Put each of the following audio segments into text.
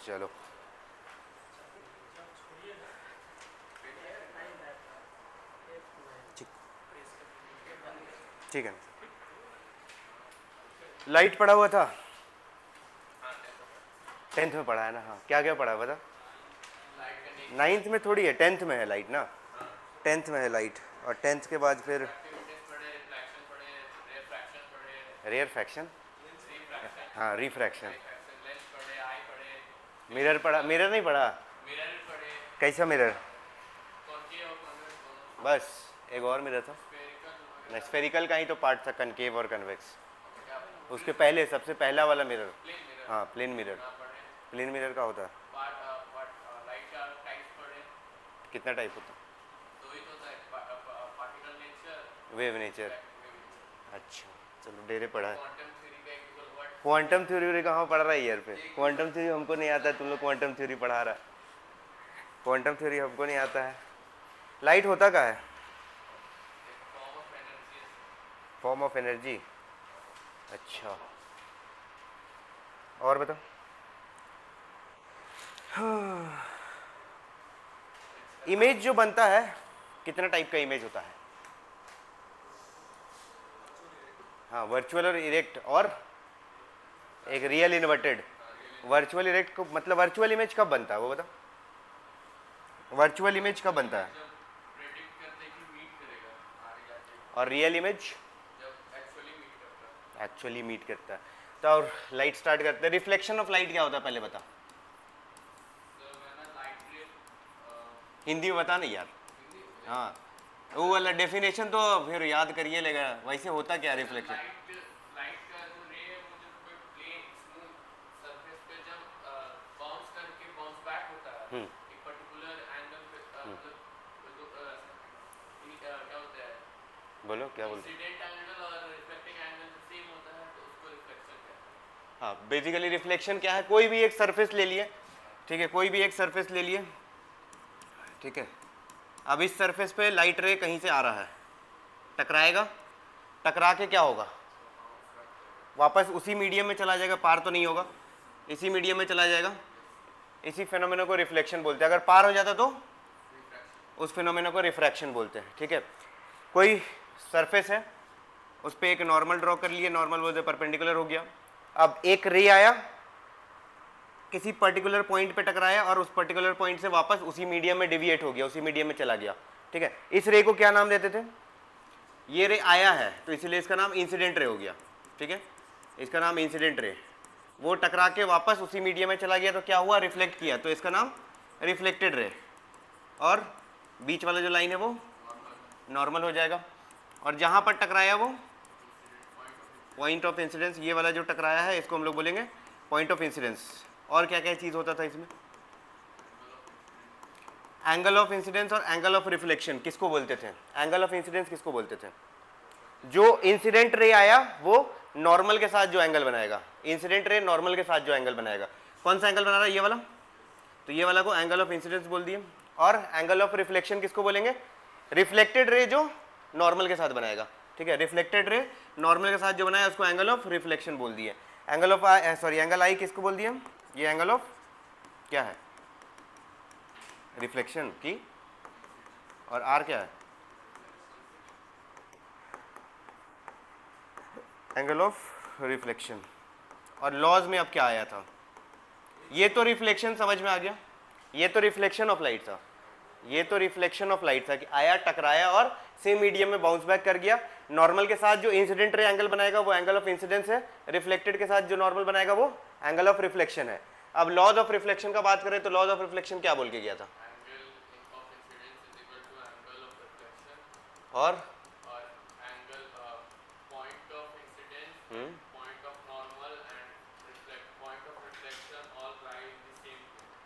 चलो ठीक, ठीक है। लाइट पढ़ा हुआ था, 10th में पढ़ा है ना? हाँ, क्या क्या पढ़ा है बता। 9th में थोड़ी है, 10th में है लाइट ना, 10th में है लाइट। और 10th के बाद फिर रेयर फ्रैक्शन, हाँ रिफ्रैक्शन, मिरर पढ़ा, मिरर नहीं पढ़ा? कैसा मिरर? बस एक और मिरर था, स्फेरिकल का ही तो पार्ट था, कनकेव और कन्वेक्स। उसके पहले सबसे पहला वाला मिरर, हाँ प्लेन मिरर। प्लेन मिरर का होता है कितना टाइप होता है? वेव नेचर, अच्छा चलो डेरे पढ़ा है। क्वांटम थ्योरी कहाँ पढ़ रहा है यार? पे क्वांटम थ्योरी हमको नहीं आता है, तुम लोग क्वांटम थ्योरी पढ़ा रहा है। क्वांटम थ्योरी हमको नहीं आता है। लाइट होता क्या है? फॉर्म ऑफ एनर्जी, अच्छा और बताओ। इमेज जो बनता है, कितना टाइप का इमेज होता है? हाँ वर्चुअल और इरेक्ट, और एक रियल इन्वर्टेड। वर्चुअल इरेक्ट को मतलब वर्चुअल इमेज कब बनता है वो बताओ। वर्चुअल इमेज कब बनता है? और रियल इमेज एक्चुअली मीट करता है। तो और लाइट स्टार्ट करते हैं। रिफ्लेक्शन ऑफ लाइट क्या होता है पहले बता, हिंदी में बता नहीं यार। हाँ वो वाला डेफिनेशन तो फिर याद करिए लेगा, वैसे होता क्या रिफ्लेक्शन? बोलो क्या बोलते? हाँ बेसिकली रिफ्लेक्शन क्या है, कोई भी एक सरफेस ले लिए, ठीक है, कोई भी एक सरफेस ले लिए, ठीक है। अब इस सरफेस पे लाइट रे कहीं से आ रहा है, टकराएगा, टकरा के क्या होगा? वापस उसी मीडियम में चला जाएगा, पार तो नहीं होगा, इसी मीडियम में चला जाएगा। इसी फिनोमेना को रिफ्लेक्शन बोलते हैं। अगर पार हो जाता तो उस फिनोमेना को रिफ्रैक्शन बोलते हैं, ठीक है। कोई सरफेस है, उस पर एक नॉर्मल ड्रॉ कर लिए, नॉर्मल बोलते परपेंडिकुलर हो गया। अब एक रे आया, किसी पर्टिकुलर पॉइंट पे टकराया और उस पर्टिकुलर पॉइंट से वापस उसी मीडियम में डिविएट हो गया, उसी मीडियम में चला गया, ठीक है। इस रे को क्या नाम देते थे? ये रे आया है तो इसीलिए इसका नाम इंसिडेंट रे हो गया, ठीक है, इसका नाम इंसिडेंट रे। वो टकरा के वापस उसी मीडियम में चला गया तो क्या हुआ? रिफ्लेक्ट किया, तो इसका नाम रिफ्लेक्टेड रे। और बीच वाला जो लाइन है वो नॉर्मल हो जाएगा। और जहां पर टकराया वो पॉइंट ऑफ इंसिडेंस, ये वाला जो टकराया है इसको हम लोग बोलेंगे पॉइंट ऑफ इंसिडेंस। और क्या क्या चीज़ होता था इसमें? एंगल ऑफ इंसिडेंस और एंगल ऑफ रिफ्लेक्शन किसको बोलते थे? एंगल ऑफ इंसिडेंस किसको बोलते थे? जो इंसिडेंट रे आया वो नॉर्मल के साथ जो एंगल बनाएगा, इंसिडेंट रे नॉर्मल के साथ जो एंगल बनाएगा, कौन सा एंगल बना रहा है? ये वाला, तो ये वाला को एंगल ऑफ इंसिडेंस बोल दिए। और एंगल ऑफ रिफ्लेक्शन किसको बोलेंगे? रिफ्लेक्टेड रे जो नॉर्मल के साथ बनाएगा, ठीक है, रिफ्लेक्टेड रे नॉर्मल के साथ जो बनाया उसको एंगल ऑफ रिफ्लेक्शन बोल दिए। एंगल ऑफ सॉरी एंगल आई किसको बोल दिए? ये एंगल ऑफ क्या है? रिफ्लेक्शन की। और आर क्या है? Angle of reflection. और लॉज में अब क्या आया था? ये तो रिफ्लेक्शन समझ में आ गया, ये तो रिफ्लेक्शन ऑफ लाइट था, ये तो रिफ्लेक्शन ऑफ लाइट था कि आया, टकराया और सेम मीडियम में बाउंस बैक कर गया। नॉर्मल के साथ जो इंसिडेंट रे एंगल बनाएगा वो एंगल ऑफ इंसिडेंस है, रिफ्लेक्टेड के साथ जो नॉर्मल बनाएगा वो एंगल ऑफ रिफ्लेक्शन है। अब लॉज ऑफ रिफ्लेक्शन का बात करें तो लॉज ऑफ रिफ्लेक्शन क्या बोल के गया था? और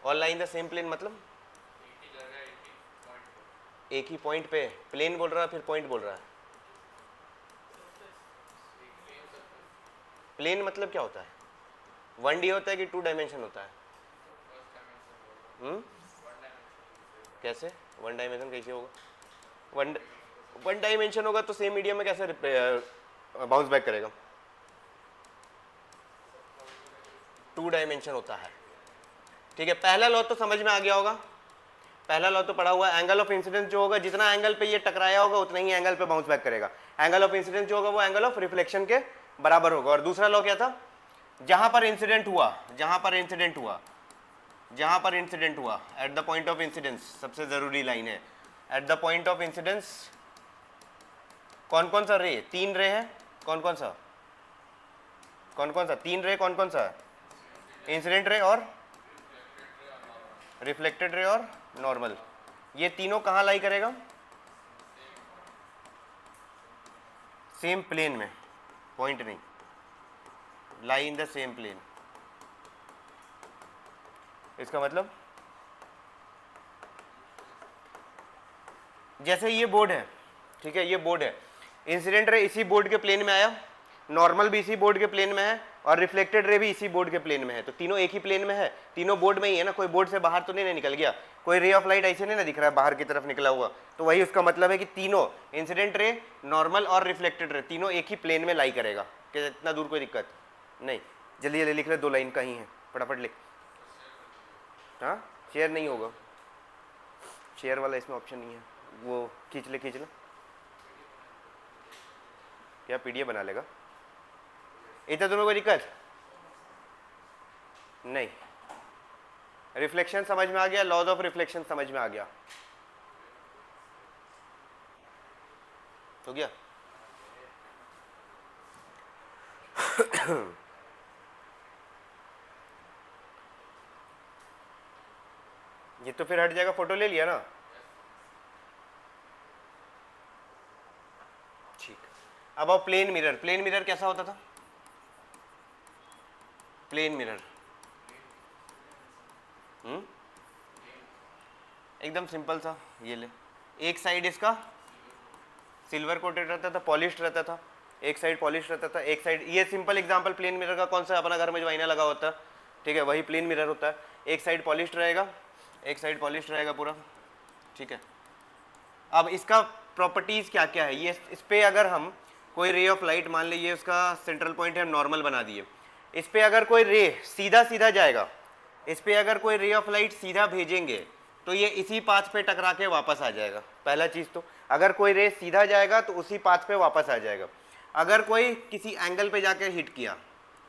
all line the same plane, मतलब एक ही पॉइंट पे प्लेन बोल रहा है फिर पॉइंट बोल रहा है। प्लेन मतलब क्या होता है? 1D होता है कि 2 डायमेंशन होता है? कैसे 1 डायमेंशन कैसे होगा? वन डायमेंशन होगा तो सेम मीडियम में कैसे बाउंस बैक करेगा? 2 डायमेंशन होता है, ठीक है, पहला लॉ तो समझ में आ गया होगा, पहला लॉ तो पढ़ा हुआ है, एंगल ऑफ इंसिडेंस जो होगा जितना एंगल पे ये टकराया होगा उतना ही एंगल पे बाउंस बैक करेगा, एंगल ऑफ इंसिडेंस जो होगा वो एंगल ऑफ रिफ्लेक्शन के बराबर होगा। और दूसरा लॉ क्या था, जहां पर इंसिडेंट हुआ, जहां पर इंसिडेंट हुआ, जहां पर इंसिडेंट हुआ, at the point of incidence, सबसे जरूरी लाइन है, at the point of incidence कौन कौन सा रे, 3 रे है, कौन कौन सा 3 रे, कौन कौन सा है, इंसिडेंट रे और रिफ्लेक्टेड रे और नॉर्मल, ये तीनों कहाँ लाई करेगा, सेम प्लेन में, पॉइंट नहीं, लाई इन द सेम प्लेन। इसका मतलब जैसे ये बोर्ड है, ठीक है, ये बोर्ड है, इंसिडेंट रे इसी बोर्ड के प्लेन में आया, नॉर्मल भी इसी बोर्ड के प्लेन में है और रिफ्लेक्टेड रे भी इसी बोर्ड के प्लेन में है, तो तीनों एक ही प्लेन में है, तीनों बोर्ड में ही है ना, कोई बोर्ड से बाहर तो नहीं निकल गया, कोई रे ऑफ लाइट ऐसे नहीं ना दिख रहा है बाहर की तरफ निकला हुआ, तो वही उसका मतलब है कि तीनों इंसिडेंट रे, नॉर्मल और रिफ्लेक्टेड रे तीनों एक ही प्लेन में लाई करेगा, कि इतना दूर कोई दिक्कत नहीं। जल्दी जल्दी लिख ले, 2 लाइन का ही है, फटाफट लिख। हाँ, शेयर नहीं होगा, शेयर वाला इसमें ऑप्शन नहीं है, वो खींच ले क्या पीडीएफ बना लेगा, इतना तुम्हें कोई दिक्कत नहीं। रिफ्लेक्शन समझ में आ गया, लॉज ऑफ रिफ्लेक्शन समझ में आ गया, हो गया। ये तो फिर हट जाएगा, फोटो ले लिया ना, ठीक। अब आओ प्लेन मिरर, प्लेन मिरर कैसा होता था, प्लेन मिरर एकदम सिंपल सा, ये ले, एक साइड इसका सिल्वर कोटेड रहता था, पॉलिश्ड रहता था, एक साइड पॉलिश रहता था, एक साइड, ये सिंपल एग्जांपल प्लेन मिरर का कौन सा, अपना घर में जो आईना लगा होता है, ठीक है, वही प्लेन मिरर होता है, एक साइड पॉलिश्ड रहेगा, एक साइड पॉलिश्ड रहेगा पूरा, ठीक है। अब इसका प्रॉपर्टीज क्या क्या है, ये इस पे अगर हम कोई रे ऑफ लाइट, मान लीजिए उसका सेंट्रल पॉइंट है, हम नॉर्मल बना दिए, इस पे अगर कोई रे सीधा सीधा जाएगा, इस पे अगर कोई रे ऑफ लाइट सीधा भेजेंगे तो ये इसी पाथ पे टकरा के वापस आ जाएगा, पहला चीज तो, अगर कोई रे सीधा जाएगा तो उसी पाथ पे वापस आ जाएगा, अगर कोई किसी एंगल पे जाके हिट किया,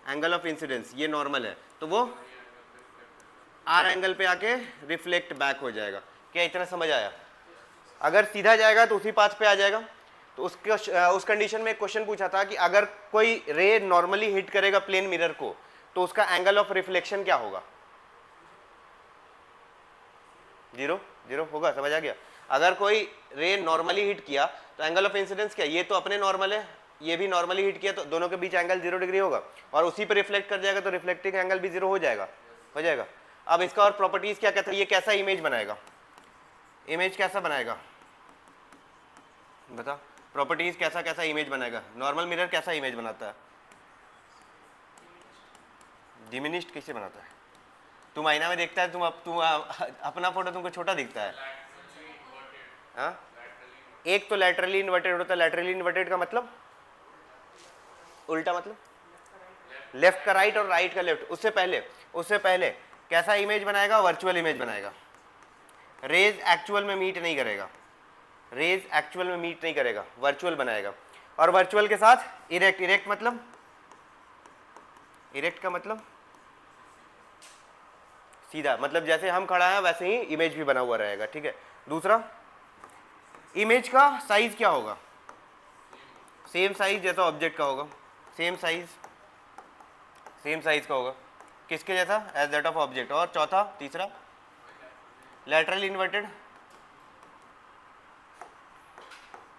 एंगल ऑफ इंसिडेंस ये नॉर्मल है, तो वो आर एंगल पे आके रिफ्लेक्ट बैक हो जाएगा। क्या इतना समझ आया, अगर सीधा जाएगा तो उसी पाथ पे आ जाएगा, तो उस कंडीशन में एक क्वेश्चन पूछा था कि अगर कोई रे नॉर्मली हिट करेगा प्लेन मिरर को तो उसका एंगल ऑफ रिफ्लेक्शन क्या होगा, 0 0 होगा, समझ आ गया। अगर कोई रे नॉर्मली हिट किया तो एंगल ऑफ इंसिडेंस क्या, ये तो अपने नॉर्मल है, ये भी नॉर्मली हिट किया, तो दोनों के बीच एंगल 0 डिग्री होगा और उसी पर रिफ्लेक्ट कर जाएगा, तो रिफ्लेक्टिंग एंगल भी 0 हो जाएगा, हो जाएगा। अब इसका और प्रॉपर्टीज क्या कहता है, ये कैसा इमेज बनाएगा, इमेज कैसा बनाएगा बता, प्रॉपर्टीज कैसा कैसा इमेज बनाएगा, नॉर्मल मिरर कैसा इमेज बनाता है, डिमिनिश्ड कैसे बनाता है, तुम आईना में देखता है, तुम अपना फोटो तुमको छोटा दिखता है, हाँ, एक तो लैटरली इन्वर्टेड होता है, लैटरली इन्वर्टेड का मतलब उल्टा, मतलब लेफ्ट का राइट और राइट का लेफ्ट, उससे पहले कैसा इमेज बनाएगा, वर्चुअल इमेज बनाएगा, रेज एक्चुअल में मीट नहीं करेगा, रेज एक्चुअल में मीट नहीं करेगा, वर्चुअल बनाएगा, और वर्चुअल के साथ इरेक्ट, इरेक्ट मतलब, इरेक्ट का मतलब सीधा, मतलब जैसे हम खड़ा है वैसे ही इमेज भी बना हुआ रहेगा, ठीक है। दूसरा, इमेज का साइज क्या होगा, सेम साइज जैसा ऑब्जेक्ट का होगा, सेम साइज का होगा, किसके जैसा, एज दैट ऑफ ऑब्जेक्ट। और चौथा, तीसरा, लैटरली इन्वर्टेड,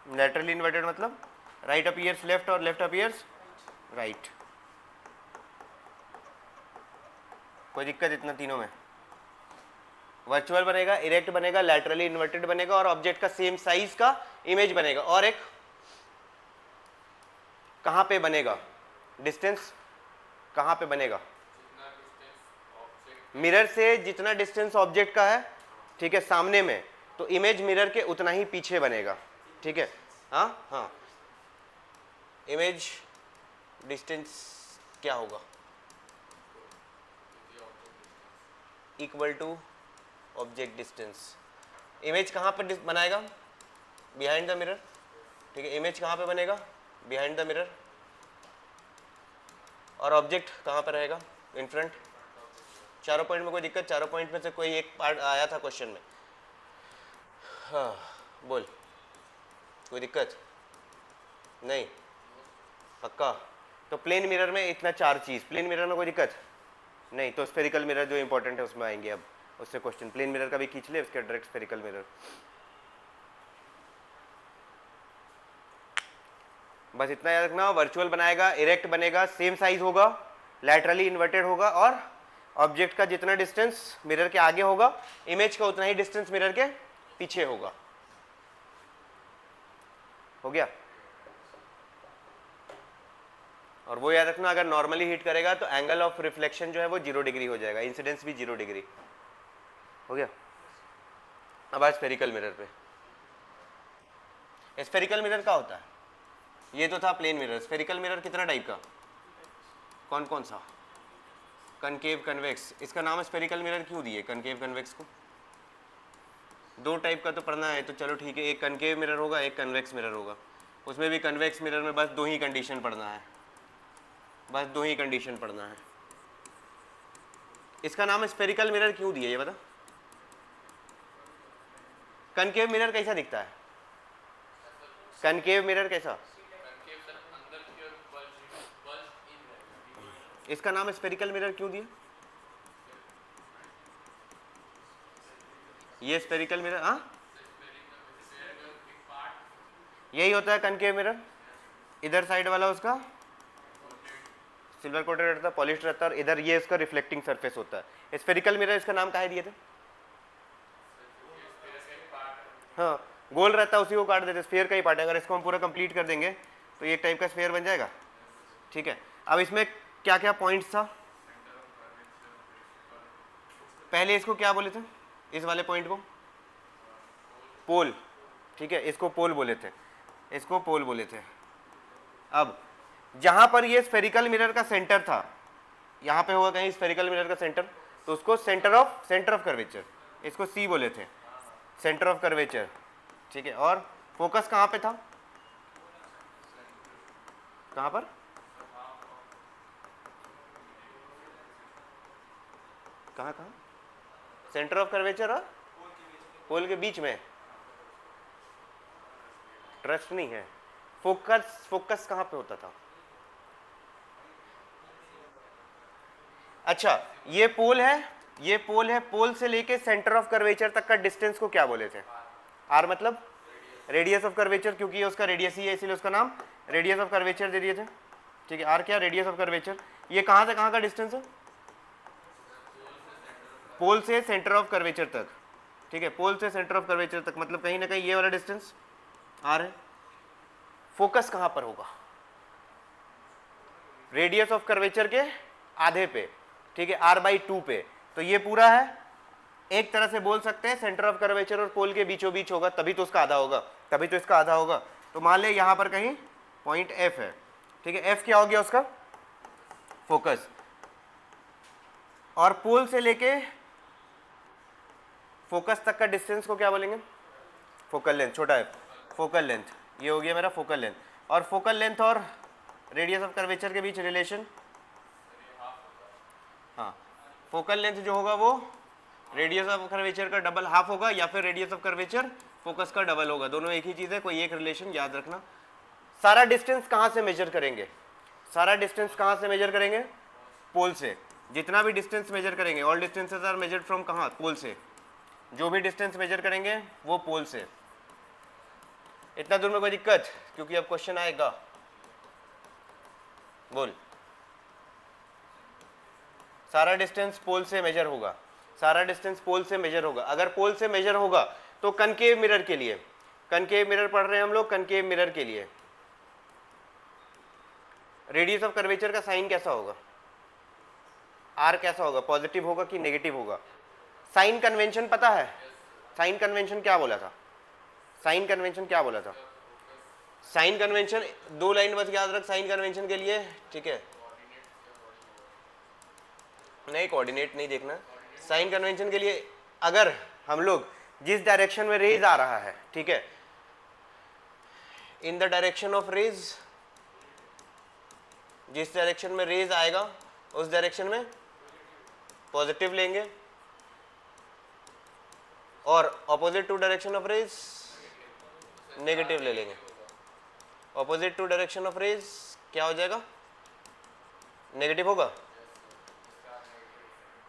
लैटरली इन्वर्टेड मतलब राइट अपीयर्स लेफ्ट और लेफ्ट अपीयर्स राइट, कोई दिक्कत इतना तीनों में, वर्चुअल बनेगा, इरेक्ट बनेगा, लैटरली इन्वर्टेड बनेगा और ऑब्जेक्ट का सेम साइज का इमेज बनेगा। और एक कहां पे बनेगा, डिस्टेंस कहां पे बनेगा, मिरर से जितना डिस्टेंस ऑब्जेक्ट का है, ठीक है, सामने में, तो इमेज मिरर के उतना ही पीछे बनेगा, ठीक है। हाँ हाँ, इमेज डिस्टेंस क्या होगा, equal to object distance. Image कहाँ पर बनाएगा? Behind the mirror. ठीक है, इमेज कहाँ पे बनेगा? Behind the mirror. और ऑब्जेक्ट कहाँ पर रहेगा? In front. चारों पॉइंट में कोई दिक्कत? चारों पॉइंट में से कोई एक पार्ट आया था क्वेश्चन में? हाँ बोल, कोई दिक्कत नहीं? पक्का? तो प्लेन मिरर में इतना 4 चीज़, प्लेन मिरर में कोई दिक्कत नहीं। तो स्फेरिकल मिरर जो इंपॉर्टेंट है उसमें आएंगे अब, उससे क्वेश्चन। प्लेन मिरर का भी खींच ले, उसके डायरेक्ट स्फेरिकल मिरर। बस इतना याद रखना, वर्चुअल बनाएगा, इरेक्ट बनेगा, सेम साइज होगा, लैटरली इन्वर्टेड होगा, और ऑब्जेक्ट का जितना डिस्टेंस मिरर के आगे होगा, इमेज का उतना ही डिस्टेंस मिरर के पीछे होगा। हो गया? और वो याद रखना, अगर नॉर्मली हिट करेगा तो एंगल ऑफ रिफ्लेक्शन जो है वो 0 डिग्री हो जाएगा, इंसिडेंस भी 0 डिग्री। हो गया? अब आज स्फेरिकल मिरर पे। स्फेरिकल मिरर क्या होता है? ये तो था प्लेन मिरर। स्फेरिकल मिरर कितना टाइप का? कौन कौन सा? Concave, convex. इसका नाम स्फेरिकल मिरर क्यों दिए कनकेव कन्वेक्स को? 2 टाइप का तो पढ़ना है, तो चलो ठीक है, एक कनकेव मिरर होगा, एक कन्वेक्स मिरर होगा। उसमें भी कन्वेक्स मिरर में बस 2 ही कंडीशन पढ़ना है, बस 2 ही कंडीशन पढ़ना है। इसका नाम स्फेरिकल मिरर क्यों दिया ये बता? कनकेव मिरर कैसा दिखता है? कनकेव मिरर कैसा? इसका नाम स्फेरिकल मिरर क्यों दिया? ये स्फेरिकल मिरर, हाँ यही होता है कनकेव मिरर। इधर साइड वाला उसका सिल्वर कोटेड रहता है, पॉलिश रहता है, और इधर ये इसका रिफ्लेक्टिंग सरफेस होता है। स्फेरिकल मिरर इसका नाम काहे दिए थे? हाँ, गोल रहता है उसी को काट देते, स्फेयर का ही पार्ट है। अगर इसको हम पूरा कंप्लीट कर देंगे तो ये एक टाइप का स्फेयर बन जाएगा। ठीक है, अब इसमें क्या क्या पॉइंट्स था? पहले इसको क्या बोले थे? इस वाले पॉइंट को पोल। ठीक है, इसको पोल बोले थे, इसको पोल बोले थे। अब जहां पर ये स्फेरिकल मिरर का सेंटर था, यहां पे होगा कहीं स्फेरिकल मिरर का सेंटर, तो उसको सेंटर ऑफ कर्वेचर, इसको सी बोले थे, सेंटर ऑफ कर्वेचर। ठीक है, और फोकस कहां पे था? कहां पर? कहां कहां? सेंटर ऑफ कर्वेचर और पोल के बीच में। ट्रस्ट नहीं है। फोकस कहां पे होता था? अच्छा, ये पोल है, ये पोल है। पोल से लेके सेंटर ऑफ कर्वेचर तक का डिस्टेंस को क्या बोले थे? आर मतलब रेडियस ऑफ कर्वेचर, क्योंकि ये उसका रेडियस ही है इसीलिए उसका नाम रेडियस ऑफ कर्वेचर दे दिए थे। ठीक है, आर क्या? Radius of curvature. ये कहां से कहां का डिस्टेंस है? पोल से सेंटर ऑफ कर्वेचर तक। ठीक है, पोल से सेंटर ऑफ कर्वेचर तक मतलब कहीं ना कहीं ये वाला डिस्टेंस आर है। फोकस कहां पर होगा? रेडियस ऑफ कर्वेचर के आधे पे। ठीक है, r/2 पे। तो ये पूरा है, एक तरह से बोल सकते हैं सेंटर ऑफ कर्वेचर और पोल के बीचों बीच होगा, तभी तो उसका आधा होगा, तभी तो इसका आधा होगा। तो मान ले यहां पर कहीं पॉइंट F है। ठीक है, F क्या हो गया उसका? फोकस। और पोल से लेके फोकस तक का डिस्टेंस को क्या बोलेंगे? फोकल लेंथ, छोटा है फोकल लेंथ। ये हो गया मेरा फोकल लेंथ। और फोकल लेंथ और रेडियस ऑफ कर्वेचर के बीच रिलेशन, हाँ, फोकल लेंथ जो होगा वो रेडियस ऑफ कर्वेचर का डबल हाफ होगा, या फिर रेडियस ऑफ कर्वेचर फोकस का डबल होगा। दोनों एक ही चीज़ है, कोई एक रिलेशन याद रखना। सारा डिस्टेंस कहाँ से मेजर करेंगे? सारा डिस्टेंस कहाँ से मेजर करेंगे? पोल से। जितना भी डिस्टेंस मेजर करेंगे, all distances are measured from कहाँ? पोल से। जो भी डिस्टेंस मेजर करेंगे वो पोल से। इतना दूर में कोई दिक्कत? क्योंकि अब क्वेश्चन आएगा, बोल। सारा डिस्टेंस पोल से मेजर होगा, सारा डिस्टेंस पोल से मेजर होगा। अगर पोल से मेजर होगा तो कनकेव मिरर के लिए, कनकेव मिरर पढ़ रहे हैं हम लोग, कनकेव मिरर के लिए रेडियस ऑफ कर्वेचर का साइन कैसा होगा? आर कैसा होगा? पॉजिटिव होगा कि नेगेटिव होगा? साइन कन्वेंशन पता है? साइन कन्वेंशन क्या बोला था? साइन कन्वेंशन क्या बोला था? साइन कन्वेंशन 2 लाइन बस याद रख साइन कन्वेंशन के लिए। ठीक है, नहीं कोऑर्डिनेट नहीं देखना, साइन कन्वेंशन के लिए अगर हम लोग जिस डायरेक्शन में रेज आ रहा है, ठीक है, in the direction of rays, जिस डायरेक्शन में रेज आएगा उस डायरेक्शन में पॉजिटिव लेंगे, और opposite to direction of rays negative ले लेंगे। Opposite to direction of rays क्या हो जाएगा? नेगेटिव होगा।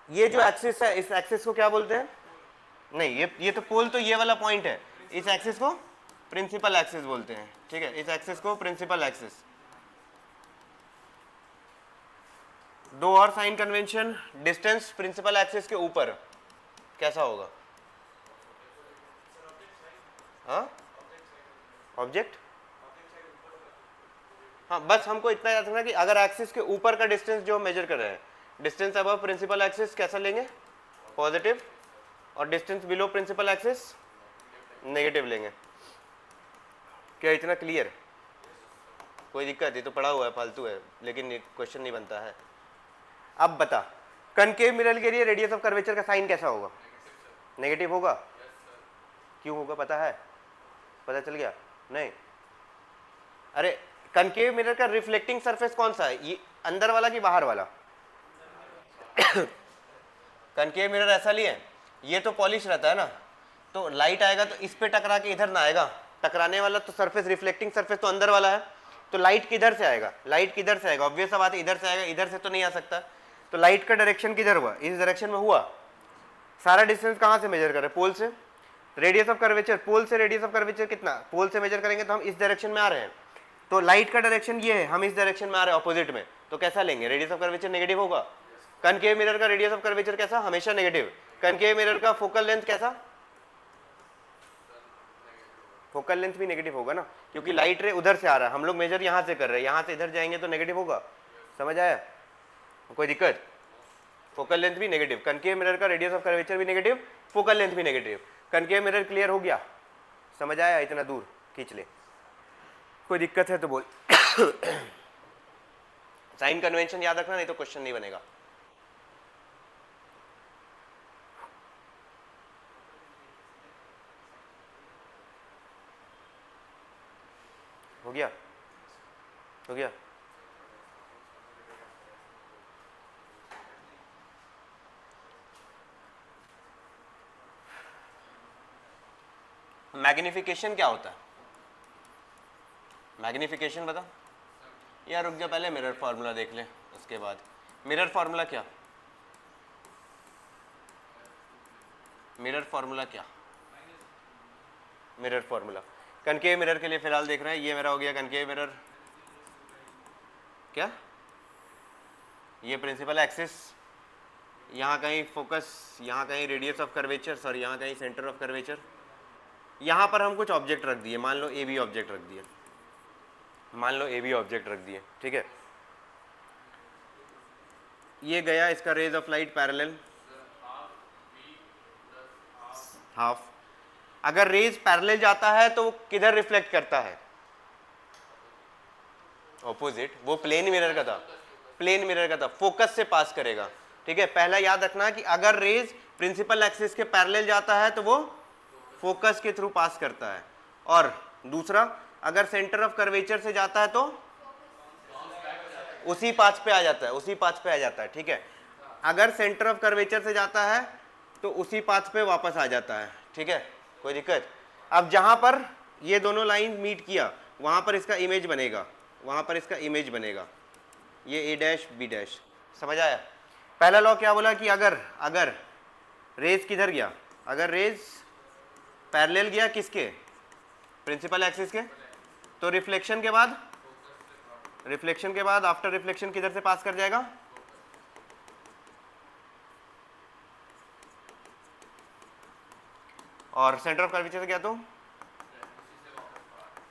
ये जो एक्सिस है, इस एक्सिस को क्या बोलते हैं? नहीं, ये तो पोल, तो ये वाला पॉइंट है, इस एक्सिस को प्रिंसिपल एक्सिस बोलते हैं, ठीक है, इस एक्सिस को प्रिंसिपल एक्सिस। दो और sign convention, distance principal axis के ऊपर कैसा होगा? हाँ, ऑब्जेक्ट, हाँ, बस हमको इतना याद रखना कि अगर एक्सिस के ऊपर का डिस्टेंस जो मेजर कर रहे हैं, डिस्टेंस अबव प्रिंसिपल एक्सिस कैसा लेंगे? पॉजिटिव, और distance below principal axis negative लेंगे। क्या इतना क्लियर? कोई दिक्कत? ये तो पढ़ा हुआ है, फालतू है, लेकिन क्वेश्चन नहीं बनता है। अब बता, कनकेव मिरर के लिए रेडियस ऑफ कर्वेचर का साइन कैसा होगा? नेगेटिव होगा। क्यों होगा पता है? पता चल गया? नहीं, अरे कनकेव मिरर का रिफ्लेक्टिंग सरफेस कौन सा है? ये अंदर वाला कि बाहर वाला? कनकेव मिरर ऐसा लिए, ये तो पॉलिश रहता है ना, तो लाइट आएगा तो इस पे टकरा के इधर ना आएगा, टकराने वाला तो सरफेस, रिफ्लेक्टिंग सरफेस तो अंदर वाला है, तो लाइट किधर से आएगा? लाइट किधर से आएगा? ऑब्वियस सा बात है, इधर से आएगा, इधर से तो नहीं आ सकता। तो लाइट का डायरेक्शन किधर हुआ? इस डायरेक्शन में हुआ। सारा डिस्टेंस कहाँ से मेजर करें? पोल से। रेडियस ऑफ कर्वेचर, पोल से रेडियस ऑफ कर्वेचर कितना? पोल से मेजर करेंगे तो हम इस डायरेक्शन में आ रहे हैं, तो लाइट का डायरेक्शन ये है, हम इस डायरेक्शन में आ रहे हैं ऑपोजिट में, तो कैसा लेंगे? रेडियस ऑफ कर्वेचर नेगेटिव होगा। कनकेव मिरर का रेडियस ऑफ कर्वेचर कैसा? हमेशा नेगेटिव। कनकेव मिरर का फोकल लेंथ कैसा? फोकल लेंथ भी नेगेटिव होगा ना, क्योंकि लाइट रे उधर से आ रहा है, हम लोग मेजर यहाँ से कर रहे हैं, यहाँ से इधर जाएंगे तो नेगेटिव होगा। समझ आया? कोई दिक्कत? फोकल लेंथ भी नेगेटिव, कनकेव मिरर का रेडियस ऑफ कर्वेचर भी नेगेटिव, फोकल लेंथ भी नेगेटिव। कनकेव मिरर क्लियर हो गया? समझ आया? इतना दूर खींच ले, कोई दिक्कत है तो बोल। साइन कन्वेंशन याद रखना, नहीं तो क्वेश्चन नहीं बनेगा। हो गया? हो गया? मैग्निफिकेशन क्या होता है? मैग्निफिकेशन बता यार, रुक जा, पहले मिरर फार्मूला देख ले, उसके बाद। मिरर फार्मूला क्या? मिरर फार्मूला क्या? मिरर फार्मूला कनकेव मिरर के लिए फिलहाल देख रहे हैं, ये मेरा हो गया कनकेव मिरर। क्या? ये प्रिंसिपल एक्सिस, यहाँ कहीं फोकस, यहाँ कहीं रेडियस ऑफ कर्वेचर, सॉरी यहाँ कहीं सेंटर ऑफ कर्वेचर। यहाँ पर हम कुछ ऑब्जेक्ट रख दिए, मान लो ए बी ऑब्जेक्ट रख दिए, मान लो ए बी ऑब्जेक्ट रख दिए, ठीक है। ये गया, इसका rays of light parallel, half. अगर रेज पैरेलल जाता है तो वो किधर रिफ्लेक्ट करता है? ऑपोजिट। वो प्लेन मिरर का था, प्लेन मिरर का था, फोकस से पास करेगा, ठीक है। पहला याद रखना कि अगर रेज प्रिंसिपल एक्सिस के पैरेलल जाता है तो वो फोकस के थ्रू पास करता है, और दूसरा अगर सेंटर ऑफ कर्वेचर से जाता है तो उसी पाथ पे आ जाता है, उसी पाथ पे आ जाता है, ठीक है। अगर सेंटर ऑफ कर्वेचर से जाता है तो उसी पाथ पे वापस आ जाता है, ठीक है, कोई दिक्कत? अब जहां पर ये दोनों लाइन मीट किया वहां पर इसका इमेज बनेगा, वहां पर इसका इमेज बनेगा, ये ए डैश बी डैश। समझ आया? पहला लॉ क्या बोला कि अगर रेज किधर गया? अगर रेज पैरेलल गया किसके? प्रिंसिपल एक्सिस के, तो रिफ्लेक्शन के बाद आफ्टर रिफ्लेक्शन किधर से पास कर जाएगा? और सेंटर ऑफ कर्वेचर से गया तो,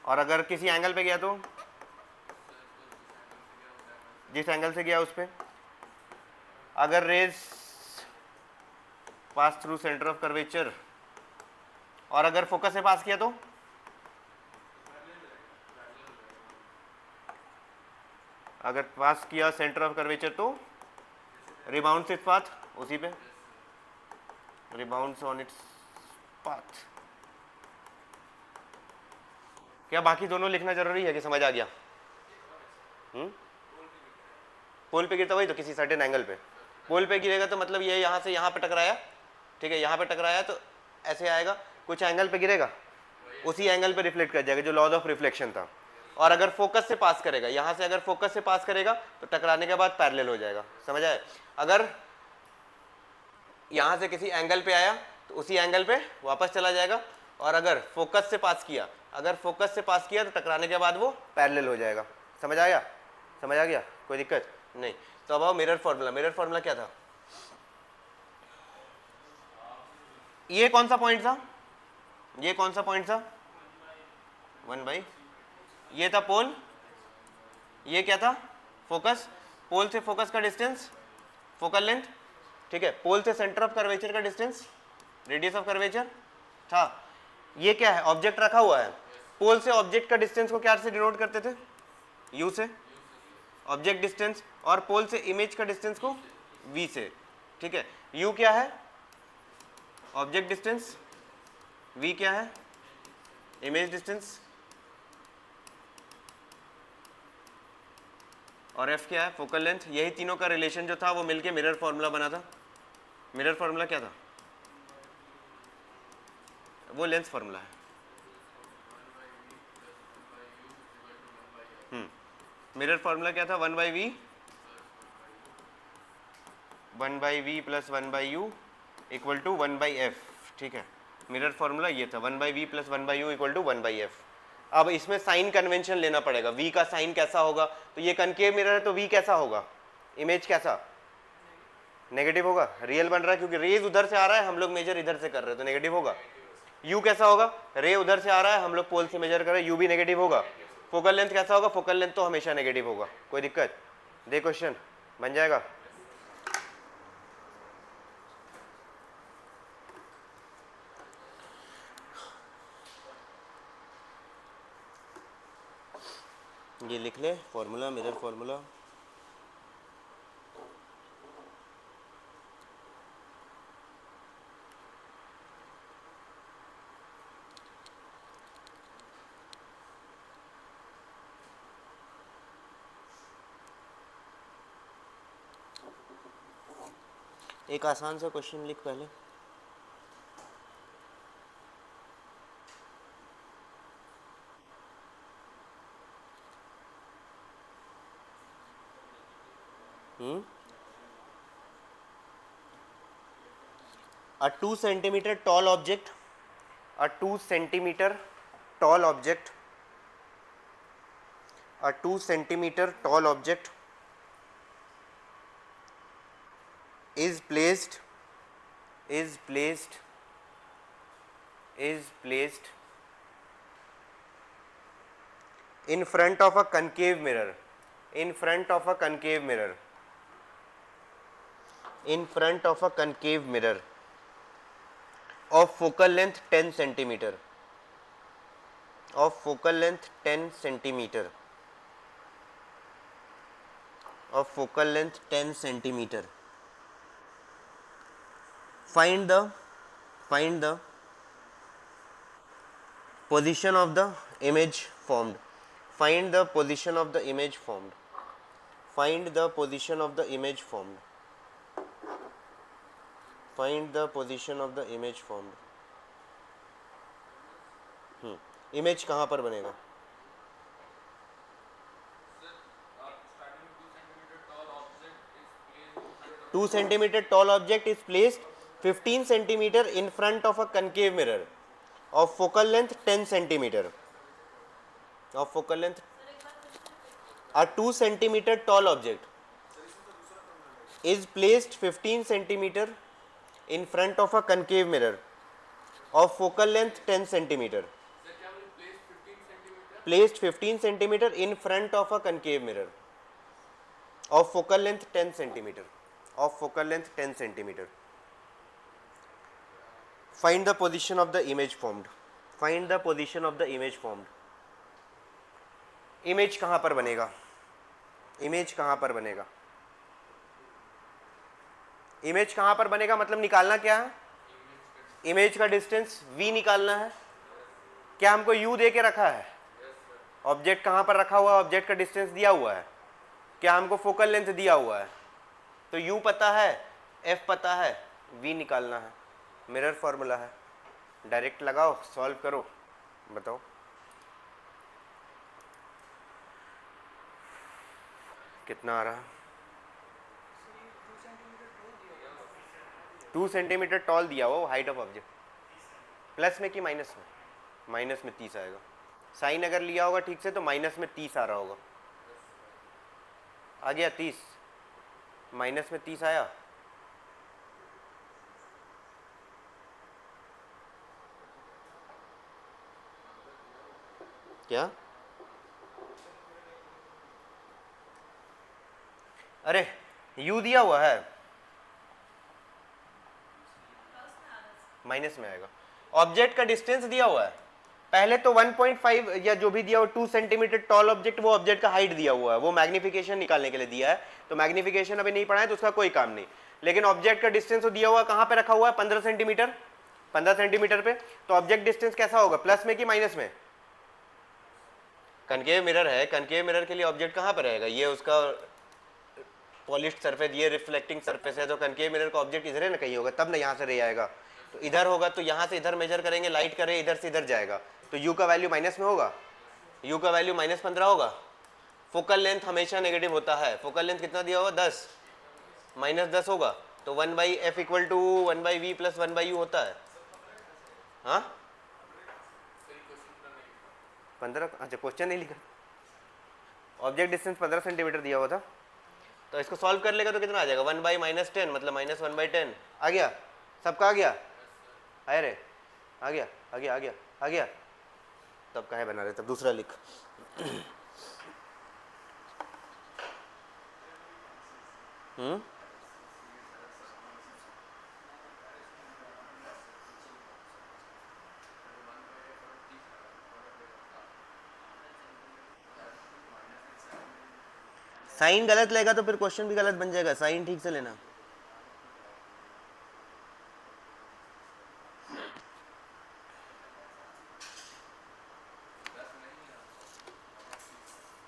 और अगर किसी एंगल पे गया तो जिस एंगल से गया उस पे। अगर rays pass through centre of curvature और अगर फोकस से पास किया तो अगर पास किया सेंटर ऑफ कर्वेचर तो रिबाउंड सिर्फ पाथ उसी पे, रिबाउंड्स ऑन इट्स पाथ। क्या बाकी दोनों लिखना जरूरी है कि समझ आ गया? पोल पे गिरता, वही तो किसी सर्टेन एंगल पे पोल पे गिरेगा तो मतलब ये यहाँ से यहाँ पे टकराया, ठीक है, यहाँ पे टकराया तो ऐसे आएगा, कुछ एंगल पे गिरेगा, उसी एंगल पे रिफ्लेक्ट कर जाएगा, जो लॉज ऑफ रिफ्लेक्शन था। और अगर फोकस से पास करेगा, यहाँ से अगर फोकस से पास करेगा तो टकराने के बाद पैरेलल हो जाएगा, समझ आए? अगर यहाँ से किसी एंगल पे आया तो उसी एंगल पे वापस चला जाएगा, और अगर फोकस से पास किया, अगर फोकस से पास किया तो टकराने के बाद वो पैरेलल हो जाएगा। समझ आया? समझ आ गया? कोई दिक्कत नहीं। तो अब आओ मिरर फॉर्मूला। मिरर फॉर्मूला क्या था? ये कौन सा पॉइंट था? ये कौन सा पॉइंट था? 1/, ये था पोल, ये क्या था? फोकस। पोल से फोकस का डिस्टेंस फोकल लेंथ, ठीक है। पोल से सेंटर ऑफ कर्वेचर का डिस्टेंस रेडियस ऑफ कर्वेचर था। ये क्या है? ऑब्जेक्ट रखा हुआ है। पोल से ऑब्जेक्ट का डिस्टेंस को क्या से डिनोट करते थे? यू से, ऑब्जेक्ट डिस्टेंस, और पोल से इमेज का डिस्टेंस को वी से, ठीक है। यू क्या है? Object distance. वी क्या है? Image distance. और एफ क्या है? Focal length. यही तीनों का रिलेशन जो था वो मिलके मिरर फॉर्मूला बना था। मिरर फॉर्मूला क्या था? वो लेंथ फॉर्मूला है। मिरर फॉर्मूला क्या था? 1/v, 1/v plus 1/u equal to 1/f, ठीक है। मिरर फॉर्मूला ये था, 1/v plus 1/u equal to 1/f। अब इसमें साइन कन्वेंशन लेना पड़ेगा। v का साइन कैसा होगा? तो ये कनकेव मिरर है तो v कैसा होगा? इमेज कैसा? नेगेटिव होगा। रियल बन रहा है क्योंकि रेज उधर से आ रहा है, हम लोग मेजर इधर से कर रहे हैं तो नेगेटिव होगा। u कैसा होगा? रे उधर से आ रहा है, हम लोग पोल से मेजर कर रहे हैं, u भी नेगेटिव होगा। फोकल लेंथ कैसा होगा? फोकल लेंथ तो हमेशा नेगेटिव होगा। कोई दिक्कत? दे क्वेश्चन बन जाएगा। ये लिख ले फॉर्मूला, मिरर फॉर्मूला। एक आसान सा क्वेश्चन लिख पहले। A 2 centimeter tall object, a 2 centimeter tall object, a 2 centimeter tall object is placed in front of a concave mirror, in front of a concave mirror, in front of a concave mirror of focal length 10 centimeter, of focal length 10 centimeter, of focal length 10 centimeter. Find the position of the image formed. Find the position of the image formed. Find the position of the image formed. Find the position of the image formed. Image कहाँ पर बनेगा? Two centimeter tall object is placed 15 centimeter in front of a concave mirror of focal length 10 centimeter. Of focal length, a 2 centimeter tall object is placed 15 centimeter in front of a concave mirror of focal length 10 centimeter. Placed 15 centimeter in front of a concave mirror of focal length 10 centimeter. Of focal length 10 centimeter. Find the position of the image formed. Find the position of the image formed. Image कहाँ पर बनेगा? Image कहाँ पर बनेगा? Image कहाँ पर बनेगा मतलब निकालना क्या है? इमेज का डिस्टेंस v निकालना है। क्या हमको u दे के रखा है? ऑब्जेक्ट कहाँ पर रखा हुआ है? ऑब्जेक्ट का डिस्टेंस दिया हुआ है। क्या हमको फोकल लेंथ दिया हुआ है? तो u पता है, f पता है, v निकालना है। मिरर फॉर्मूला है, डायरेक्ट लगाओ, सॉल्व करो, बताओ कितना आ रहा है। 2 सेंटीमीटर टॉल दिया हुआ हाइट ऑफ ऑब्जेक्ट, प्लस में कि माइनस में? माइनस में 30 आएगा। साइन अगर लिया होगा ठीक से तो माइनस में 30 आ रहा होगा। आ गया 30, माइनस में 30 आया। क्या? अरे u दिया हुआ है, माइनस में आएगा। ऑब्जेक्ट का डिस्टेंस दिया हुआ है, पहले तो 1.5 या जो भी दिया हुआ 2 सेंटीमीटर टॉल ऑब्जेक्ट, वो ऑब्जेक्ट का हाइट दिया हुआ है, वो मैग्निफिकेशन निकालने के लिए दिया है। तो मैग्निफिकेशन अभी नहीं पढ़ा है तो उसका कोई काम नहीं, लेकिन ऑब्जेक्ट का डिस्टेंस तो दिया हुआ कहाँ पे रखा हुआ है? 15 सेंटीमीटर, 15 सेंटीमीटर पे। तो ऑब्जेक्ट डिस्टेंस कैसा होगा, प्लस में कि माइनस में? कनकेव मिरर है, कनकेव मिरर के लिए ऑब्जेक्ट कहाँ पर रहेगा? ये उसका पॉलिश्ड सरफेस, ये रिफ्लेक्टिंग सरफेस है, तो कनकेव मिरर का ऑब्जेक्ट इधर है ना कहीं होगा, तब ना यहाँ से रे आएगा। तो इधर होगा तो यहाँ से इधर मेजर करेंगे, लाइट करे इधर से इधर जाएगा, तो u का वैल्यू माइनस में होगा, u का वैल्यू -15 होगा। फोकल लेंथ हमेशा नेगेटिव होता है, फोकल लेंथ कितना दिया होगा? 10, -10 होगा, तो 1/f equal to 1/v plus 1/u होता है। हाँ 15, अच्छा क्वेश्चन नहीं लिखा। ऑब्जेक्ट डिस्टेंस 15 सेंटीमीटर दिया हुआ था, तो इसको सॉल्व कर लेगा तो कितना आ जाएगा? 1/-10 मतलब -1/10 आ गया। सबका आ गया? अरे आ गया, आ गया, आ गया, आ गया। तब काहे बना रहे, तब दूसरा लिख। साइन गलत लेगा तो फिर क्वेश्चन भी गलत बन जाएगा, साइन ठीक से लेना।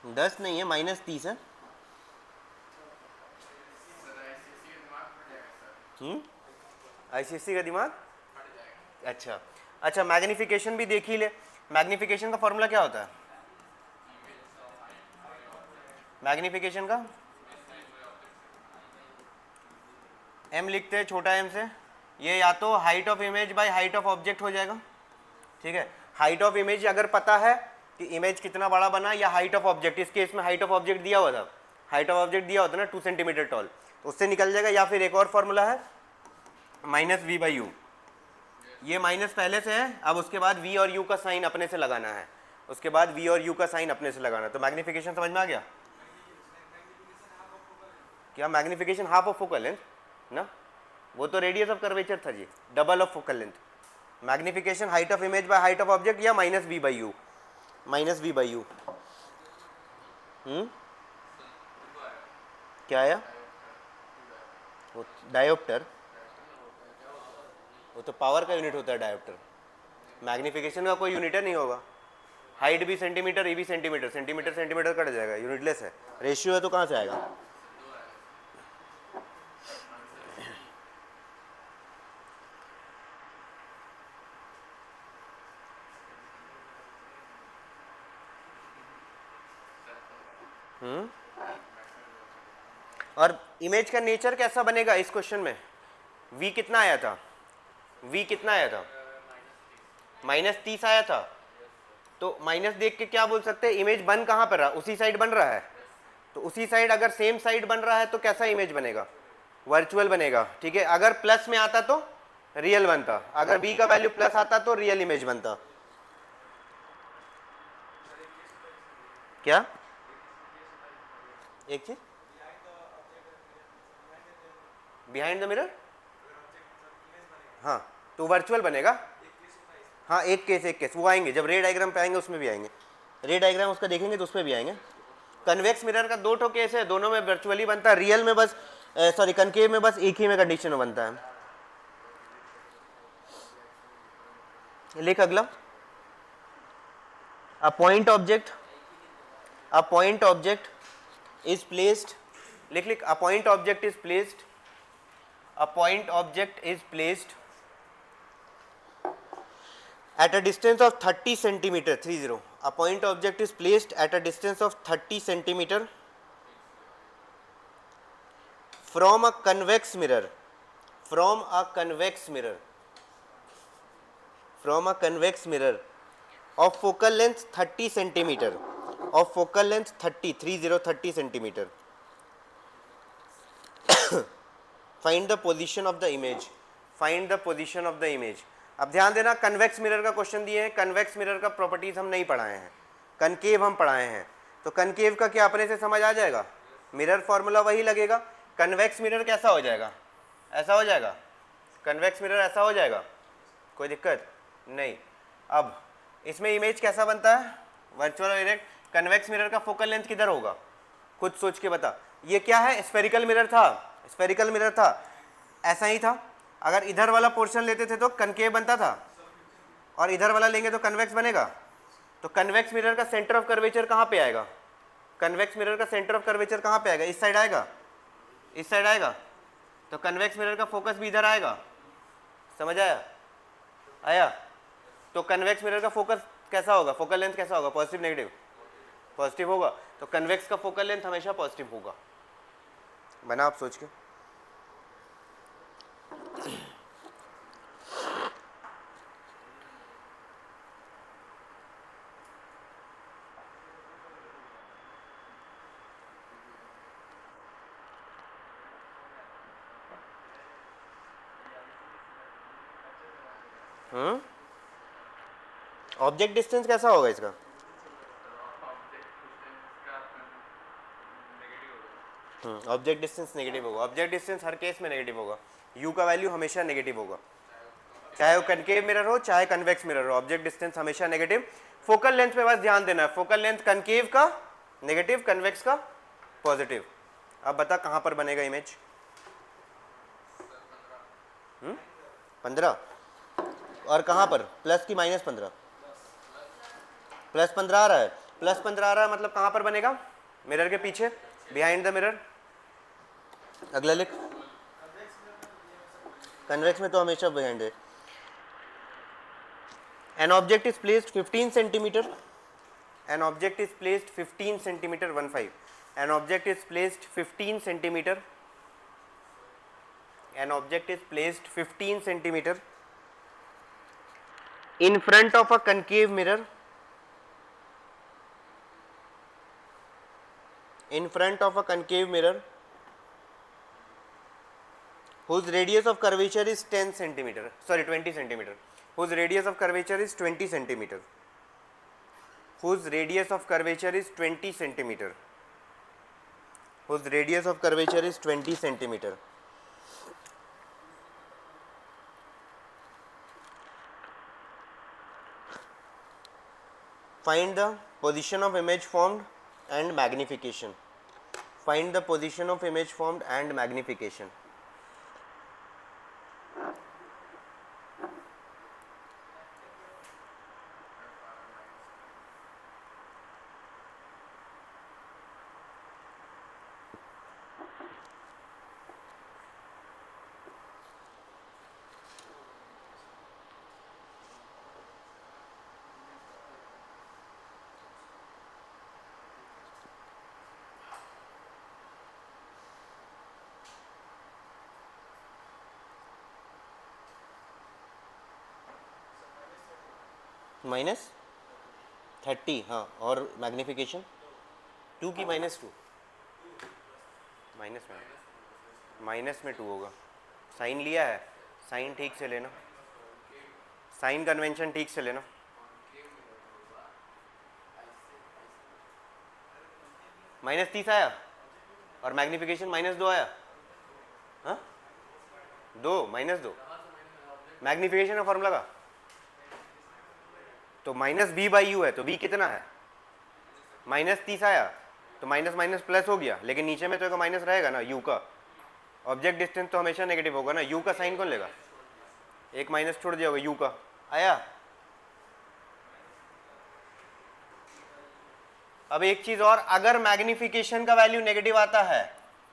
दस नहीं है, -30 है। आईसीएससी का दिमाग, अच्छा अच्छा। मैग्निफिकेशन भी देख ही ले। मैग्निफिकेशन का फॉर्मूला क्या होता है? मैग्निफिकेशन का m लिखते हैं, छोटा m से। ये या तो height of image by height of object हो जाएगा, ठीक है। हाइट ऑफ इमेज अगर पता है कि इमेज कितना बड़ा बना, या हाइट ऑफ ऑब्जेक्ट, इस केस में हाइट ऑफ ऑब्जेक्ट दिया हुआ था, हाइट ऑफ ऑब्जेक्ट दिया होता ना 2 सेंटीमीटर टॉल, तो उससे निकल जाएगा। या फिर एक और फॉर्मूला है -v/u, ये माइनस पहले से है, अब उसके बाद v और u का साइन अपने से लगाना है, उसके बाद v और u का साइन अपने से लगाना है। तो मैग्निफिकेशन समझ में आ गया क्या? Magnification half of focal length ना, वो तो रेडियस ऑफ कर्वेचर था जी, double of focal length. Magnification height of image by height of object या -v/u, -v/u। क्या आया? वो डायोप्टर, वो तो पावर का यूनिट होता है डायोप्टर, मैग्निफिकेशन का कोई यूनिट नहीं होगा। हाइट भी सेंटीमीटर, ये भी सेंटीमीटर, सेंटीमीटर सेंटीमीटर कट जाएगा, यूनिटलेस है। रेशियो है तो कहाँ से आएगा? और इमेज का नेचर कैसा बनेगा इस क्वेश्चन में? v कितना आया था? v कितना आया था? -30 आया था। तो माइनस देख के क्या बोल सकते हैं? इमेज बन कहाँ पर रहा? उसी साइड बन रहा है, तो उसी साइड अगर सेम साइड बन रहा है तो कैसा इमेज बनेगा? वर्चुअल बनेगा, ठीक है। अगर प्लस में आता तो रियल बनता, अगर v का वैल्यू प्लस आता तो रियल इमेज बनता। क्या? एक चीज, बिहाइंड द मिरर, हाँ तो वर्चुअल बनेगा। हाँ एक केस वो आएंगे, जब रे डायग्राम पे आएंगे उसमें भी आएंगे, रे डायग्राम उसका देखेंगे तो उसमें भी आएंगे। कन्वेक्स मिरर का 2 ठो केस है, दोनों में वर्चुअली बनता है, रियल में बस सॉरी कनकेव में बस एक ही में कंडीशन में बनता है। लिख अगला, a point object is placed, लिख a point object is placed, a point object is placed at a distance of 30 centimeter, 30, a point object is placed at a distance of 30 centimeter from a convex mirror, from a convex mirror of focal length 30 centimeter, of focal length 30 centimeter. Find the position of the image, find the position of the image. अब ध्यान देना, convex mirror का question दिए हैं, convex mirror का properties हम नहीं पढ़ाए हैं, कनकेव हम पढ़ाए हैं, तो कनकेव का क्या अपने से समझ आ जाएगा, मिरर फॉर्मूला वही लगेगा। कन्वेक्स मिरर कैसा हो जाएगा, ऐसा हो जाएगा, कन्वेक्स मिरर ऐसा हो जाएगा, कोई दिक्कत नहीं। अब इसमें इमेज कैसा बनता है, वर्चुअल और इरेक्ट। कन्वेक्स मिरर का फोकल लेंथ किधर होगा, खुद सोच के बता। ये क्या है, स्फेरिकल मिरर था, स्फेरिकल मिरर था, ऐसा ही था। अगर इधर वाला पोर्शन लेते थे तो कनकेव बनता था, और इधर वाला लेंगे तो कन्वेक्स बनेगा। तो कन्वेक्स मिरर का सेंटर ऑफ कर्वेचर कहाँ पे आएगा, कन्वेक्स मिरर का सेंटर ऑफ कर्वेचर कहाँ पे आएगा, इस साइड आएगा, इस साइड आएगा। तो कन्वेक्स मिरर का फोकस भी इधर आएगा, समझ आया, आया। तो कन्वेक्स मिरर का फोकस कैसा होगा, फोकल लेंथ कैसा होगा, पॉजिटिव नेगेटिव, पॉजिटिव होगा। तो कन्वेक्स का फोकल लेंथ हमेशा पॉजिटिव होगा। बना आप सोच के। ऑब्जेक्ट डिस्टेंस कैसा होगा इसका, ऑब्जेक्ट डिस्टेंस नेगेटिव होगा। ऑब्जेक्ट डिस्टेंस हर केस में नेगेटिव होगा, u का वैल्यू हमेशा नेगेटिव होगा, चाहे वो कनकेव मिरर हो चाहे कन्वेक्स मिरर हो, ऑब्जेक्ट डिस्टेंस हमेशा नेगेटिव। फोकल लेंथ पे बस ध्यान देना है, फोकल लेंथ कनकेव का नेगेटिव, कन्वेक्स का पॉजिटिव। अब बता कहाँ पर बनेगा इमेज, 15, और कहाँ पर, प्लस की -15, +15 आ रहा है, +15 आ रहा है, मतलब कहाँ पर बनेगा, मिरर के पीछे, बिहाइंड द मिरर। अगला लिख, कन्वेक्स में तो हमेशा बिहाइंड है। An object is placed 15 centimetre, an object is placed 15 centimetre, 15, an object is placed 15 centimetre, an object is placed 15 centimetre in front of a concave mirror, in front of a concave mirror whose radius of curvature is 10 centimeter, sorry 20 centimeter, whose radius of curvature is 20 centimeter, whose radius of curvature is 20 centimeter, whose radius of curvature is 20 centimeter. Find the position of image formed and magnification. Find the position of image formed and magnification. -30, हाँ, और magnification 2 की -2, minus में 2 होगा। Sign लिया है, sign ठीक से लेना, साइन कन्वेंशन ठीक से लेना। -30 आया और मैग्निफिकेशन -2 आया, हाँ 2 -2 मैग्निफिकेशन का फॉर्मूला का, तो -b/u है, तो b कितना है, -30 आया, तो माइनस माइनस प्लस हो गया, लेकिन नीचे में तो माइनस रहेगा ना u का। ऑब्जेक्ट डिस्टेंस तो हमेशा नेगेटिव होगा ना, u का साइन कौन लेगा, एक माइनस छोड़ दिया होगा u का, आया अब एक चीज और, अगर मैग्निफिकेशन का वैल्यू नेगेटिव आता है,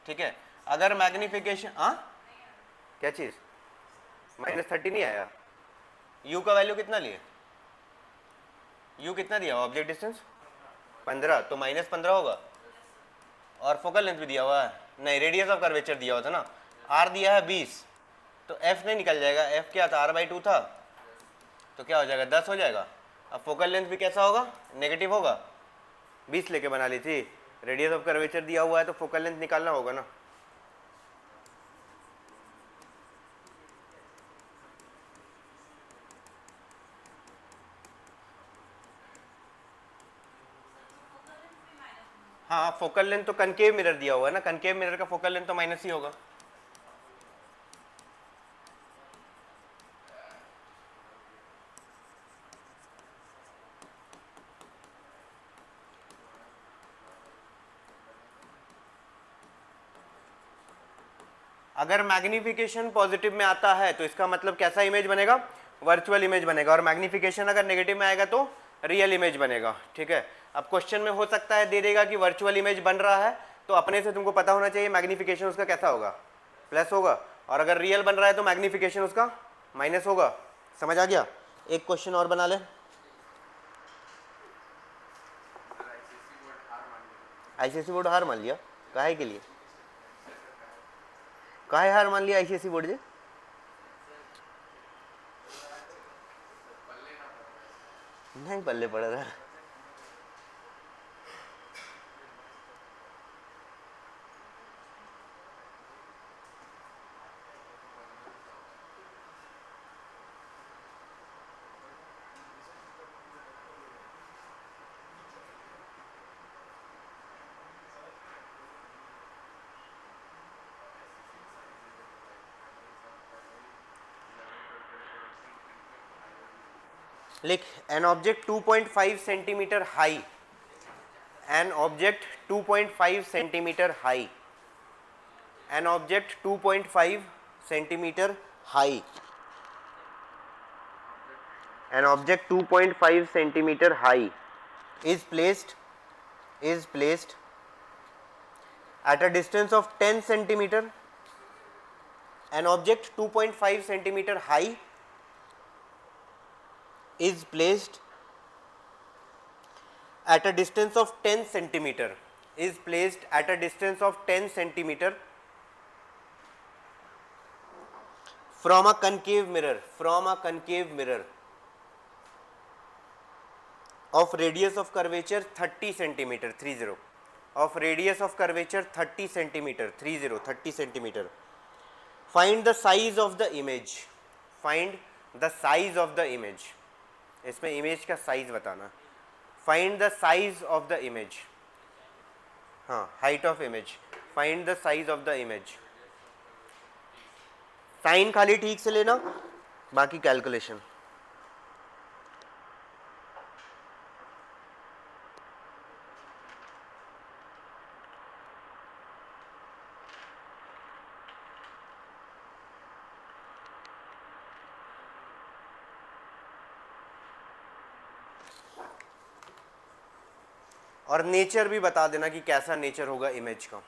ठीक है, अगर मैग्निफिकेशन, हाँ क्या चीज, -30 नहीं आया, यू का वैल्यू कितना लिए, यू कितना दिया हुआ ऑब्जेक्ट डिस्टेंस 15, तो -15 होगा, और फोकल लेंथ भी दिया हुआ है, नहीं रेडियस ऑफ कर्वेचर दिया हुआ था ना, आर दिया है 20, तो एफ नहीं निकल जाएगा, एफ क्या था r/2 था, तो क्या हो जाएगा 10 हो जाएगा। अब फोकल लेंथ भी कैसा होगा, नेगेटिव होगा, 20 लेके बना ली थी, रेडियस ऑफ कर्वेचर दिया हुआ है तो फोकल लेंथ निकालना होगा ना। हाँ फोकल लेंथ तो कनकेव मिरर दिया हुआ है ना, कनकेव मिरर का फोकल लेंथ तो माइनस ही होगा। अगर मैग्निफिकेशन पॉजिटिव में आता है तो इसका मतलब कैसा इमेज बनेगा, वर्चुअल इमेज बनेगा, और मैग्निफिकेशन अगर नेगेटिव में आएगा तो रियल इमेज बनेगा, ठीक है। अब क्वेश्चन में हो सकता है दे देगा कि वर्चुअल इमेज बन रहा है, तो अपने से तुमको पता होना चाहिए मैग्निफिकेशन उसका कैसा होगा, प्लस होगा, और अगर रियल बन रहा है तो मैग्निफिकेशन उसका माइनस होगा। समझ आ गया। एक क्वेश्चन और बना ले। आईसीएससी बोर्ड हार मान लिया, काहे के लिए, काहे हार मान लिया आईसीएससी बोर्ड जी, नहीं पल्ले पड़ रहा। लिख, an object 2.5 centimetre high, an object 2.5 centimetre high, an object 2.5 centimetre high, an object 2.5 centimetre high is placed at a distance of 10 centimeter, an object 2.5 centimeter high is placed at a distance of 10 centimeter, is placed at a distance of 10 centimeter from a concave mirror, from a concave mirror of radius of curvature 30 centimeter, 30, of radius of curvature 30 centimeter, 30 centimeter. Find the size of the image, find the size of the image, इसमें image का size बताना, find the size of the image, हाँ height of image, find the size of the image. साइन खाली ठीक से लेना, बाकी कैलकुलेशन। और नेचर भी बता देना कि कैसा नेचर होगा इमेज का।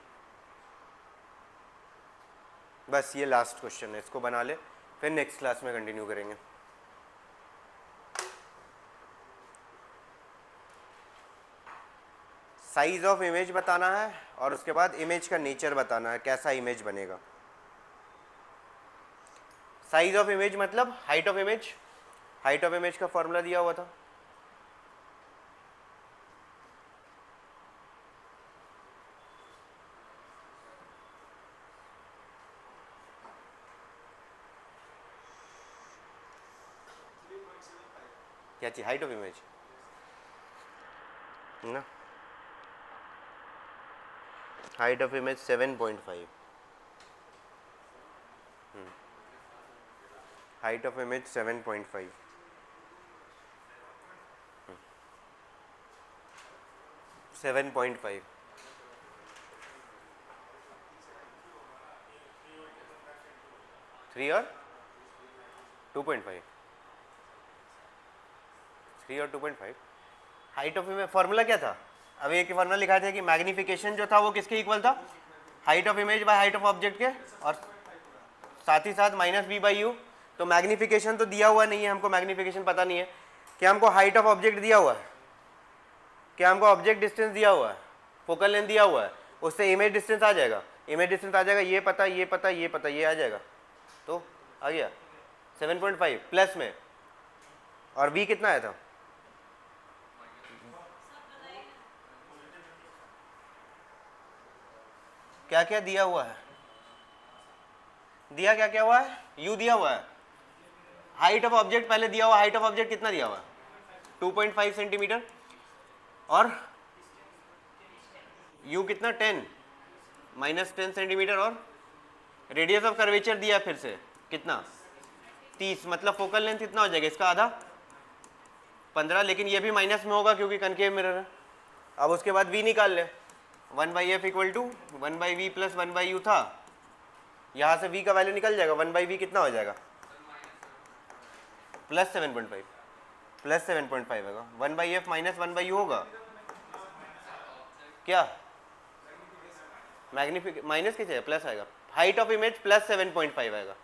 बस ये लास्ट क्वेश्चन है, इसको बना ले, फिर नेक्स्ट क्लास में कंटिन्यू करेंगे। साइज ऑफ इमेज बताना है और उसके बाद इमेज का नेचर बताना है, कैसा इमेज बनेगा। साइज ऑफ इमेज मतलब height of image, height of image का फॉर्मूला दिया हुआ था, क्या चाहिए, हाइट ऑफ इमेज ना, height of image 7.5, height of image 7.5, 7.5, three और 2.5, 3 और 2.5। हाइट ऑफ इमेज फॉर्मूला क्या था, अभी एक फॉर्मूला लिखा था कि मैग्निफिकेशन जो था वो किसके इक्वल था, height of image by height of object के, और साथ ही साथ माइनस वी बाई यू। तो मैग्निफिकेशन तो दिया हुआ नहीं है हमको, मैग्निफिकेशन पता नहीं है। क्या हमको हाइट ऑफ ऑब्जेक्ट दिया हुआ है, क्या हमको ऑब्जेक्ट डिस्टेंस दिया हुआ है, फोकल लेंथ दिया हुआ है, उससे इमेज डिस्टेंस आ जाएगा, इमेज डिस्टेंस आ जाएगा, ये पता ये पता ये पता ये आ जाएगा, तो आ गया 7.5 प्लस में। और v कितना आया था, क्या क्या दिया हुआ है, दिया क्या क्या हुआ है, u दिया हुआ है, हाइट ऑफ ऑब्जेक्ट पहले दिया हुआ, हाइट ऑफ ऑब्जेक्ट कितना दिया हुआ है 2.5 सेंटीमीटर, और u कितना 10 माइनस 10 सेंटीमीटर, और रेडियस ऑफ कर्वेचर दिया फिर से कितना 30, मतलब फोकल लेंथ कितना हो जाएगा इसका आधा 15, लेकिन ये भी माइनस में होगा क्योंकि कनकेव मिरर है। अब उसके बाद v निकाल ले, 1/f equal to 1/v plus 1/u था, यहाँ से v का वैल्यू निकल जाएगा, 1/v कितना हो जाएगा प्लस 7.5, प्लस 7.5 होगा, 1/f माइनस 1/u होगा क्या, मैग्निफिक माइनस किसे प्लस आएगा, हाइट ऑफ इमेज प्लस 7.5 आएगा,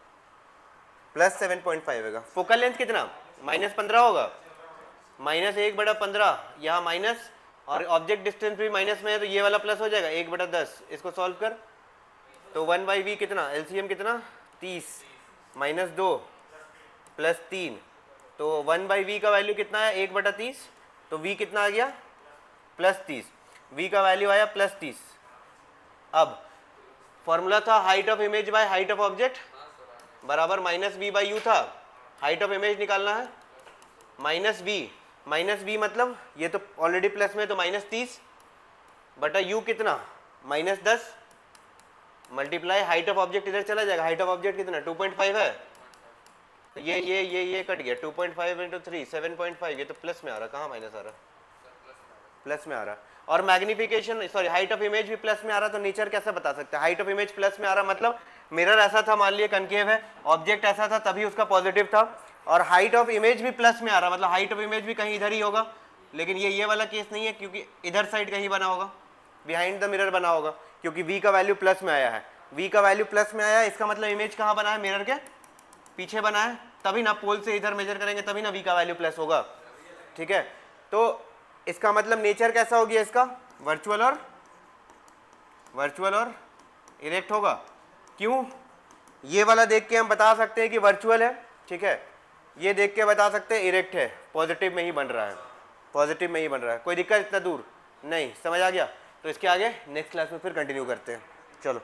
प्लस 7.5 आएगा। फोकल लेंथ कितना माइनस 15 होगा, माइनस 1/15, यहाँ माइनस, और ऑब्जेक्ट डिस्टेंस भी माइनस में है तो ये वाला प्लस हो जाएगा 1/10, इसको सॉल्व कर तो 1/v कितना, एलसीएम कितना 30 माइनस 2 प्लस 3, तो 1/v का वैल्यू कितना है 1/30, तो v कितना आ गया प्लस 30, v का वैल्यू आया प्लस 30। अब फॉर्मूला था height of image by height of object बराबर माइनस वी बाई यू था, हाइट ऑफ इमेज निकालना है, माइनस वी मतलब ये तो ऑलरेडी प्लस में तो माइनस 30 बटा यू कितना minus 10 multiply height of object इधर चला जाएगा, हाइट ऑफ ऑब्जेक्ट कितना 2.5 है, ये कट गया 2.5 इंटू 3 7.5, ये तो प्लस में आ रहा, कहाँ माइनस आ रहा, प्लस में आ रहा। और magnification sorry height of image भी प्लस में आ रहा, तो नेचर कैसे बता सकते हैं, हाइट ऑफ इमेज प्लस में आ रहा मतलब मिरर ऐसा था, मान लिया कनकेव है, ऑब्जेक्ट ऐसा था तभी उसका पॉजिटिव था, और हाइट ऑफ इमेज भी प्लस में आ रहा मतलब हाइट ऑफ इमेज भी कहीं इधर ही होगा, लेकिन ये वाला केस नहीं है क्योंकि इधर साइड कहीं बना होगा, बिहाइंड द मिरर बना होगा, क्योंकि v का वैल्यू प्लस में आया है, v का वैल्यू प्लस में आया है, इसका मतलब इमेज कहाँ बना है, मिरर के पीछे बना है, तभी ना पोल से इधर मेजर करेंगे तभी ना v का वैल्यू प्लस होगा, ठीक है। तो इसका मतलब नेचर कैसा हो गया इसका, वर्चुअल और इरेक्ट होगा। क्यों, ये वाला देख के हम बता सकते हैं कि वर्चुअल है, ठीक है, ये देख के बता सकते हैं इरेक्ट है, पॉजिटिव में ही बन रहा है, पॉजिटिव में ही बन रहा है, कोई दिक्कत इतना दूर नहीं, समझ आ गया। तो इसके आगे नेक्स्ट क्लास में फिर कंटिन्यू करते हैं, चलो।